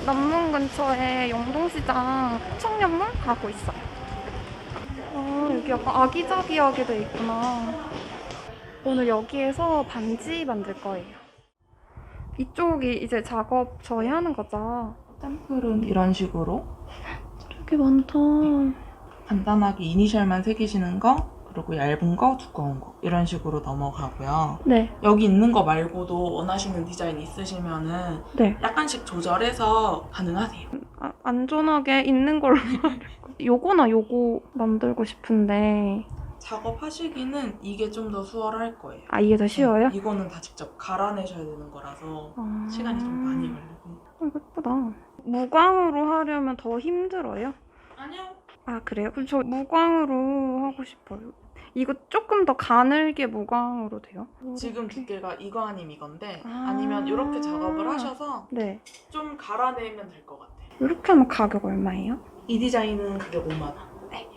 남문 근처에 영동시장 청년몰 가고 있어요. 아, 여기 약간 아기자기하게 돼 있구나. 오늘 여기에서 반지 만들 거예요. 이쪽이 이제 작업 저희 하는 거죠? 샘플은 이런 식으로 되게 많다. 간단하게 이니셜만 새기시는 거, 그리고 얇은 거, 두꺼운 거 이런 식으로 넘어가고요. 네. 여기 있는 거 말고도 원하시는 디자인 있으시면은 네. 약간씩 조절해서 가능하세요. 안전하게 있는 걸로 하려고. 요거나 요거 만들고 싶은데. 작업하시기는 이게 좀 더 수월할 거예요. 아, 이게 더 쉬워요? 네, 이거는 다 직접 갈아내셔야 되는 거라서 시간이 좀 많이 걸리고. 예쁘다. 무광으로 하려면 더 힘들어요? 아니요. 아, 그래요? 그럼 저 무광으로 하고 싶어요. 이거 조금 더 가늘게 무광으로 돼요? 지금 이렇게. 두께가 이거 아니면 이건데 아. 아니면 이렇게 작업을 하셔서 네. 좀 갈아내면 될 것 같아요. 이렇게 하면 가격 얼마예요? 이 디자인은 가격 5만 원. 네.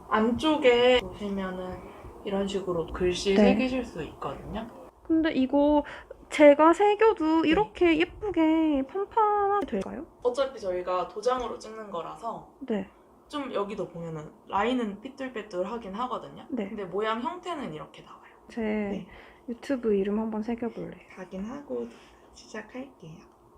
안쪽에 보시면은 이런 식으로 글씨 네. 새기실 수 있거든요. 근데 이거 제가 새겨도 이렇게 예쁘게 판판하게 될까요? 어차피 저희가 도장으로 찍는 거라서 네. 좀 여기도 보면은 라인은 삐뚤빼뚤하긴 하거든요. 네. 근데 모양 형태는 이렇게 나와요. 제 유튜브 이름 한번 새겨볼래요. 확인하고 시작할게요.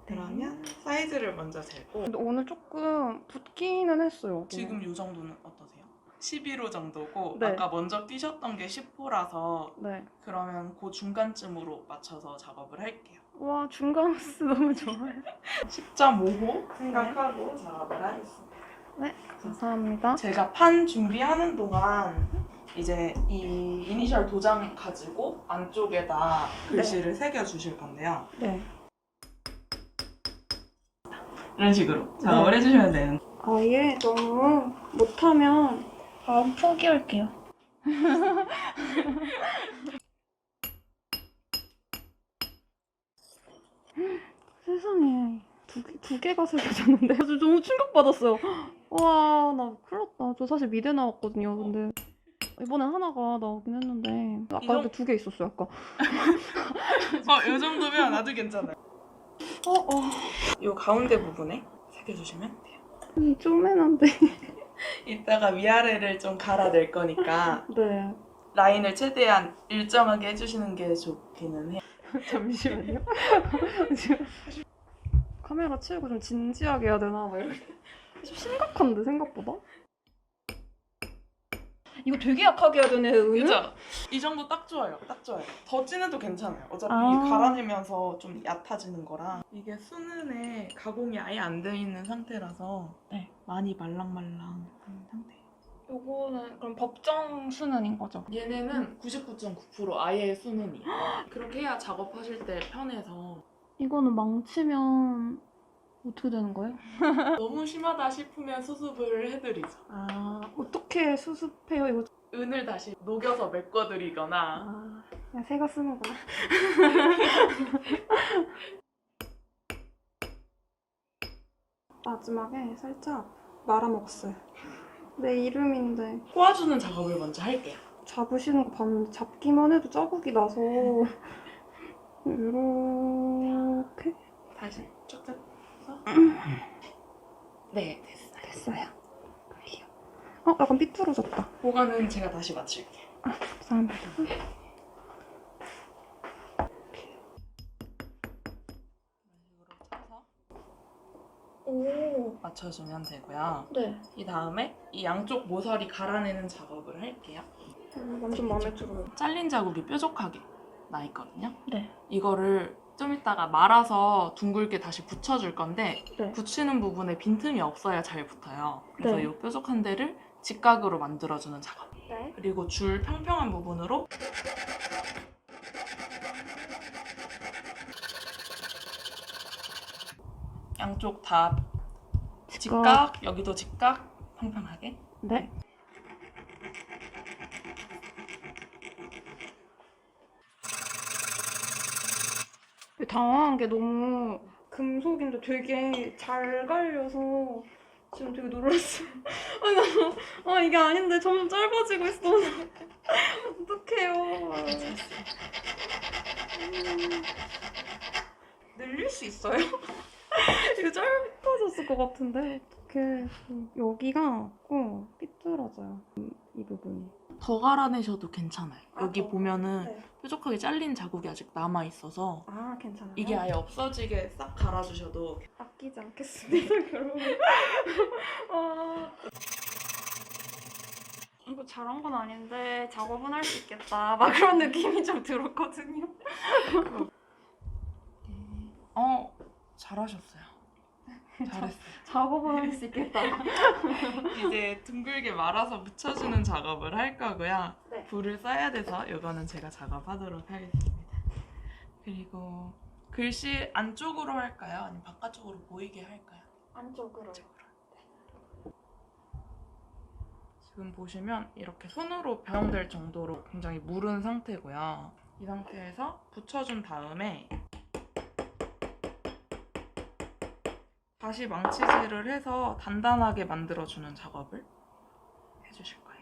그러면 사이즈를 먼저 재고 근데 오늘 조금 붓기는 했어요. 지금 이 정도는 어떠세요? 11호 정도고 네. 아까 먼저 뛰셨던 게 10호라서 네. 그러면 그 중간쯤으로 맞춰서 작업을 할게요. 와, 중간스 너무 좋아요. 10.5호 생각하고 작업을 하겠습니다. 네, 감사합니다. 제가 판 준비하는 동안 이제 이 이니셜 도장 가지고 안쪽에다 글씨를 새겨 주실 건데요. 네. 이런 식으로 작업을 해주시면 되는. 아예 너무 못하면 다음 포기할게요. 세상에 두 개가 새겨졌는데 너무 충격받았어요. 와, 나 큰일 났다. 저 사실 미대 나왔거든요. 근데 이번엔 하나가 나오긴 했는데 아까도 두 개 있었어요. 아까. 이 정도면 아주 괜찮아요. 이 가운데 부분에 새겨주시면 돼요. 쪼매난데. 이따가 위아래를 좀 갈아낼 거니까 네. 라인을 최대한 일정하게 해주시는 게 좋기는 해요. 잠시만요. 지금 카메라 치우고 좀 진지하게 해야 되나? 막 이렇게. 좀 심각한데 생각보다? 이거 되게 약하게 해야 되네, 은은? 그죠? 이 정도 딱 좋아요. 딱 좋아요. 더 진해도 괜찮아요. 어차피 아. 갈아내면서 좀 얕아지는 거라 이게 수는에 가공이 아예 안 돼 있는 상태라서 네, 많이 말랑말랑한 상태예요. 요거는 그럼 법정 수능인 거죠? 얘네는 99.9% 아예 수는이에요. 그렇게 해야 작업하실 때 편해서. 이거는 망치면 어떻게 되는 거예요? 너무 심하다 싶으면 수습을 해드리죠. 아, 어떻게 수습해요, 이거? 은을 다시 녹여서 메꿔드리거나. 아, 그냥 새가 쓰는구나. 마지막에 살짝 말아먹었어요. 내 이름인데. 꼬아주는 작업을 먼저 할게요. 잡으시는 거 봤는데 잡기만 해도 자국이 나서 이렇게 다시 쭉쭉 해서. 네, 됐어요. 됐어요. 약간 삐뚤어졌다. 보관은 제가 다시 맞출게요. 아, 감사합니다. 오, 맞춰주면 되고요. 네. 이 다음에 이 양쪽 모서리 갈아내는 작업을 할게요. 완전 마음에 들어요. 잘린 자국이 뾰족하게 나 있거든요. 네. 이거를 좀 이따가 말아서 둥글게 다시 붙여줄 건데 네. 붙이는 부분에 빈틈이 없어야 잘 붙어요. 그래서 네. 이 뾰족한 데를 직각으로 만들어주는 작업. 네. 그리고 줄 평평한 부분으로 양쪽 다 직각, 여기도 직각, 평평하게. 네. 당황한 게 너무 금속인데 되게 잘 갈려서 지금 되게 놀랐어요. 이게 아닌데 점점 짧아지고 있어. 어떡해요. 늘릴 수 있어요? 이거 짧아졌을 것 같은데 어떡해. 여기가 삐뚤어져요. 이 부분이. 더 갈아내셔도 괜찮아요. 아, 여기 더? 보면은 네. 뾰족하게 잘린 자국이 아직 남아 있어서 아 괜찮아요. 이게 아예 없어지게 싹 갈아주셔도. 아끼지 않겠습니다. 여러분. 아... 이거 잘한 건 아닌데 작업은 할 수 있겠다. 막 그런 느낌이 좀 들었거든요. 잘하셨어요. 잘했어요. 작업은 할 수 있겠다. 이제 둥글게 말아서 묻혀주는 작업을 할 거고요. 네. 불을 써야 돼서 이거는 제가 작업하도록 하겠습니다. 그리고 글씨 안쪽으로 할까요? 아니면 바깥쪽으로 보이게 할까요? 안쪽으로. 지금 보시면 이렇게 손으로 변형될 정도로 굉장히 무른 상태고요. 이 상태에서 붙여준 다음에 다시 망치질을 해서 단단하게 만들어주는 작업을 해주실 거예요.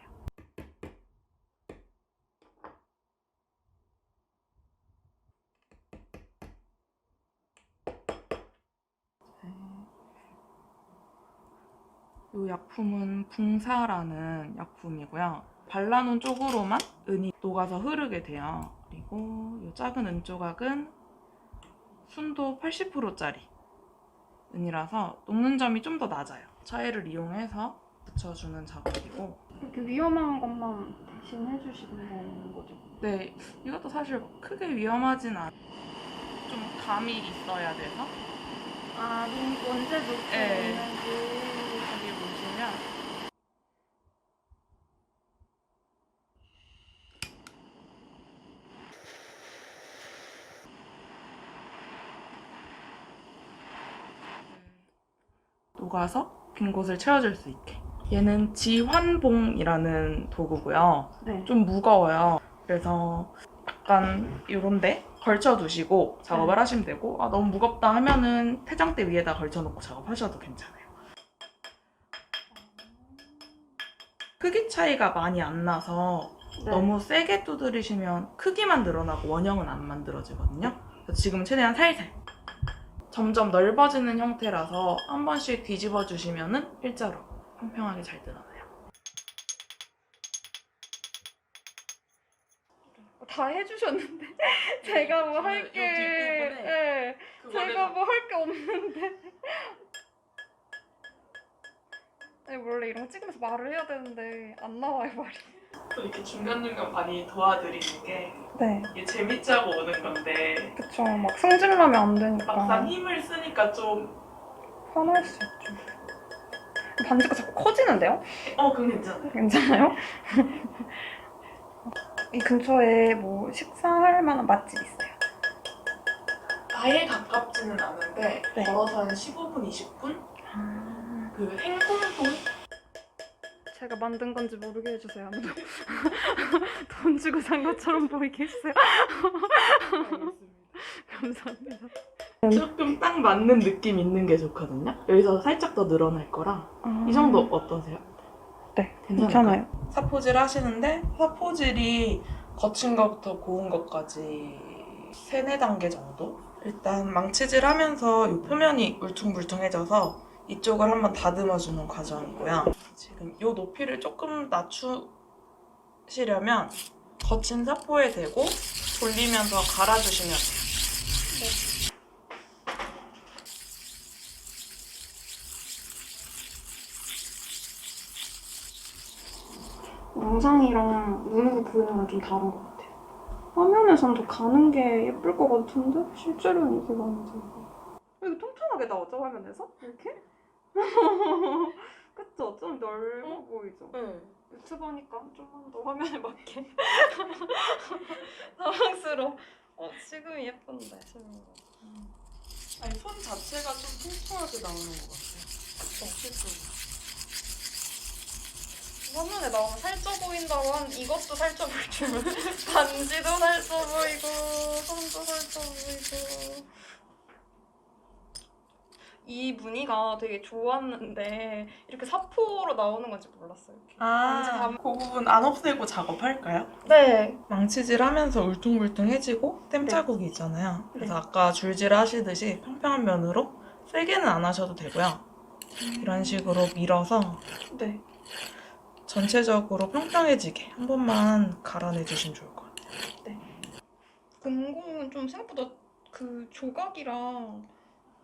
이 약품은 붕사라는 약품이고요. 발라놓은 쪽으로만 은이 녹아서 흐르게 돼요. 그리고 이 작은 은 조각은 순도 80%짜리 은이라서 녹는 점이 좀 더 낮아요. 차이를 이용해서 붙여주는 작업이고. 이렇게 위험한 것만 대신 해주시는 거죠? 네, 이것도 사실 크게 위험하진 않아요. 좀 감이 있어야 돼서. 아, 언제 녹고 네. 있는지. 여기 보시면 녹아서 빈 곳을 채워줄 수 있게. 얘는 지환봉이라는 도구고요. 네. 좀 무거워요. 그래서 약간 이런데 걸쳐두시고 작업을 하시면 되고, 아, 너무 무겁다 하면은 태장대 위에다 걸쳐놓고 작업하셔도 괜찮아요. 크기 차이가 많이 안 나서 네. 너무 세게 두드리시면 크기만 늘어나고 원형은 안 만들어지거든요. 그래서 지금 최대한 살살. 점점 넓어지는 형태라서 한 번씩 뒤집어 주시면은 일자로 평평하게 잘 늘어나요. 다 해주셨는데 제가 뭐 할 요 게, 뒷부분에 네. 제가 뭐 할 게 없는데. 아니, 원래 이런 거 찍으면서 말을 해야 되는데 안 나와요 말이. 또 이렇게 중간중간 많이 도와드리는 게 네. 이게 재밌자고 오는 건데 그쵸. 막 승질나면 안 되니까. 막상 힘을 쓰니까 좀 화날 수 있죠. 반지가 자꾸 커지는데요? 그건 괜찮아요. 괜찮아요? 이 근처에 뭐 식사할 만한 맛집 있어요? 아예 가깝지는 않은데 네. 걸어서 한 15분, 20분? 아... 그 행궁동? 제가 만든 건지 모르게 해주세요. 아무도. 돈 주고 산 것처럼 보이게 해주세요. 알겠습니다. 감사합니다. 조금 딱 맞는 느낌 있는 게 좋거든요. 여기서 살짝 더 늘어날 거라 이 정도 어떠세요? 네, 괜찮을까요? 괜찮아요. 사포질 하시는데 사포질이 거친 것부터 고운 것까지 3-4단계 정도? 일단 망치질 하면서 이 표면이 울퉁불퉁해져서 이쪽을 한번 다듬어주는 과정이고요. 지금 이 높이를 조금 낮추시려면 거친 사포에 대고 돌리면서 갈아주시면 돼요. 영상이랑 눈으로 보이는 건 좀 다른 것 같아요. 화면에선 더 가는 게 예쁠 것 같은데 실제로는 이게 마음에 들고. 이거 통통하게 나오죠 화면에서? 이렇게? 그쵸? 좀 넓어 보이죠? 응. 유튜버니까 좀만 더 화면에 맞게. 당황스러워. 지금이 예쁜데 실물로. 아니 손 자체가 좀 통통하게 나오는 것 같아요. 실제로. 화면에 나오면 살쪄 보인다고 한 이것도 살쪄 보일 줄 반지도 살쪄 보이고 손도 살쪄 보이고. 이 무늬가 되게 좋았는데 이렇게 사포로 나오는 건지 몰랐어요. 이렇게. 그 부분 안 없애고 작업할까요? 네. 망치질 하면서 울퉁불퉁해지고 땜 네. 자국이 있잖아요. 그래서 네. 아까 줄질 하시듯이 평평한 면으로 세게는 안 하셔도 되고요. 이런 식으로 밀어서 네. 전체적으로 평평해지게 한 번만 갈아내주시면 좋을 것 같아요. 금공은 좀 생각보다 그 조각이랑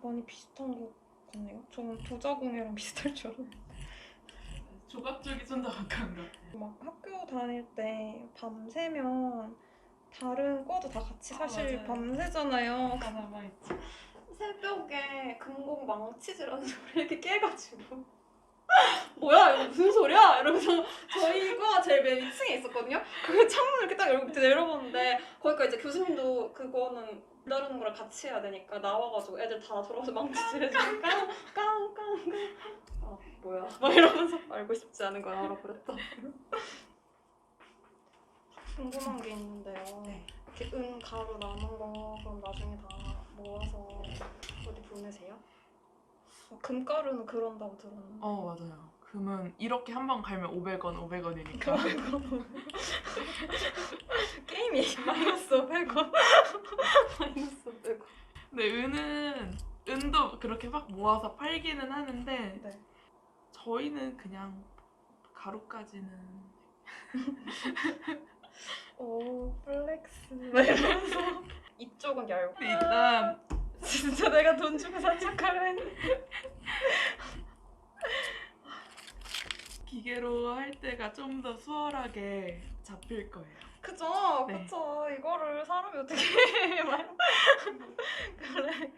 많이 비슷한 것 같네요. 저는 도자공이랑 비슷할 줄 알았는데. 조각 쪽이 좀 더 가까운 것 같아요. 막 학교 다닐 때 밤새면 다른 과도 다 같이 사실 맞아요. 밤새잖아요. 다 남아있지. 새벽에 금공 망치질하는 소리 이렇게 깨가지고 뭐야 이거 무슨 소리야? 이러면서 저희가 제일 맨 2층에 있었거든요. 그 창문을 이렇게 딱 열고 밑에 내려봤는데 거기가 이제 교수님도 그거는 다루는 거랑 같이 해야 되니까 나와가지고 애들 다 돌아와서 망치질해주니까 깡깡깡 아 뭐야 막 이러면서 알고 싶지 않은 걸 알아버렸다. 궁금한 게 있는데요. 네. 이렇게 은 가루 남은 거 그럼 나중에 다 모아서 어디 보내세요? 금가루는 그런다고 들었는데. 맞아요. 금은 이렇게 한 번 갈면 500원이니까. 게임이 마이너스 500원. 마이너스 500원. 근데 은도 그렇게 막 모아서 팔기는 하는데 네. 저희는 그냥 가루까지는 오 플렉스. 막 이러면서 이쪽은 얇고. 일단 진짜 내가 돈 주고 산 착하려 했는데. 기계로 할 때가 좀 더 수월하게 잡힐 거예요. 그죠? 네. 그쵸. 이거를 사람이 어떻게 해. 그래.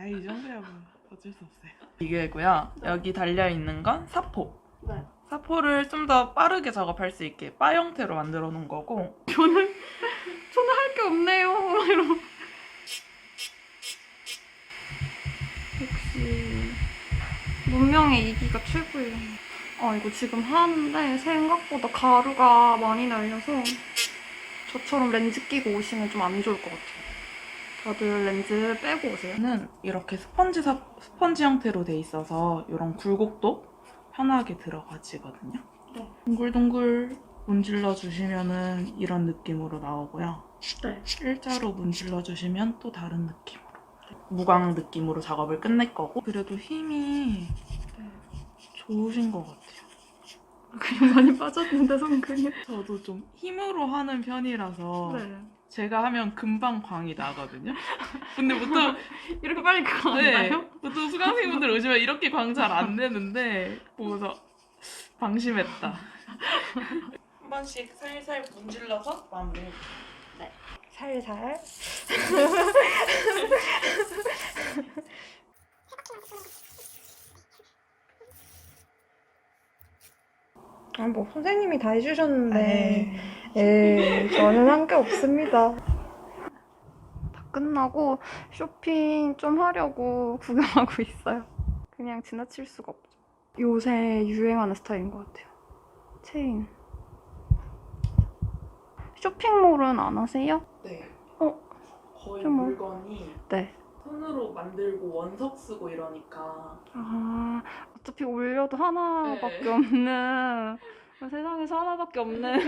이 정도야 뭐 어쩔 수 없어요. 기계고요. 여기 달려 있는 건 사포. 네. 사포를 좀 더 빠르게 작업할 수 있게 바 형태로 만들어 놓은 거고. 저는 할 게 없네요. 이러고. 역시 문명의 이기가 최고예요. 이거 지금 하는데 생각보다 가루가 많이 날려서 저처럼 렌즈 끼고 오시면 좀 안 좋을 것 같아요. 다들 렌즈 빼고 오세요. 는 이렇게 스펀지 형태로 돼 있어서 이런 굴곡도 편하게 들어가지거든요. 네. 동글동글 문질러 주시면은 이런 느낌으로 나오고요. 네. 일자로 문질러 주시면 또 다른 느낌으로. 무광 느낌으로 작업을 끝낼 거고. 그래도 힘이 좋으신 것 같아요. 그냥 많이 빠졌는데 손근이. 저도 좀 힘으로 하는 편이라서 네. 제가 하면 금방 광이 나거든요. 근데 보통 이렇게 빨리 그거 안 나요? 보통 수강생분들 오시면 이렇게 광 잘 안 내는데 보고서 방심했다. 한 번씩 살살 문질러서 마무리. 살살. 뭐 선생님이 다 해주셨는데 저는 한 게 없습니다. 다 끝나고 쇼핑 좀 하려고 구경하고 있어요. 그냥 지나칠 수가 없죠. 요새 유행하는 스타일인 것 같아요. 체인. 쇼핑몰은 안 하세요? 네. 거의 좀 뭐. 물건이 네. 손으로 만들고 원석 쓰고 이러니까 어차피 올려도 하나밖에 없는 세상에서 하나밖에 없는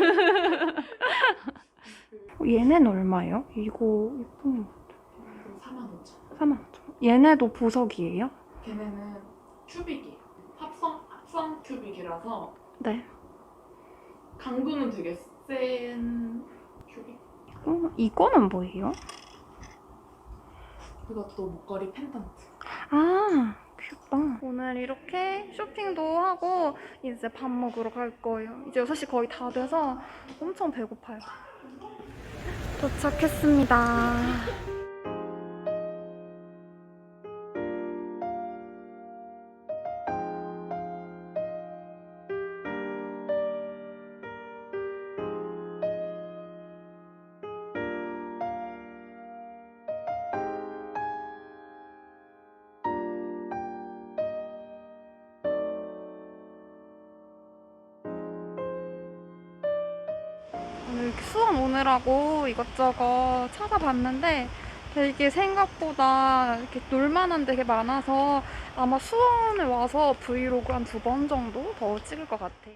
얘네는 얼마예요? 이거 예쁜 거 45,000원. 45,000원. 얘네도 보석이에요? 걔네는 큐빅이에요. 합성 큐빅이라서 네. 강도는 되게 센 큐빅. 이거는 뭐예요? 그것도 목걸이 펜던트. 귀엽다. 오늘 이렇게 쇼핑도 하고 이제 밥 먹으러 갈 거예요. 이제 6시 거의 다 돼서 엄청 배고파요. 도착했습니다. 오늘 이렇게 수원 오느라고 이것저것 찾아봤는데 되게 생각보다 이렇게 놀만한 데게 많아서 아마 수원에 와서 브이로그 한 2번 정도 더 찍을 것 같아요.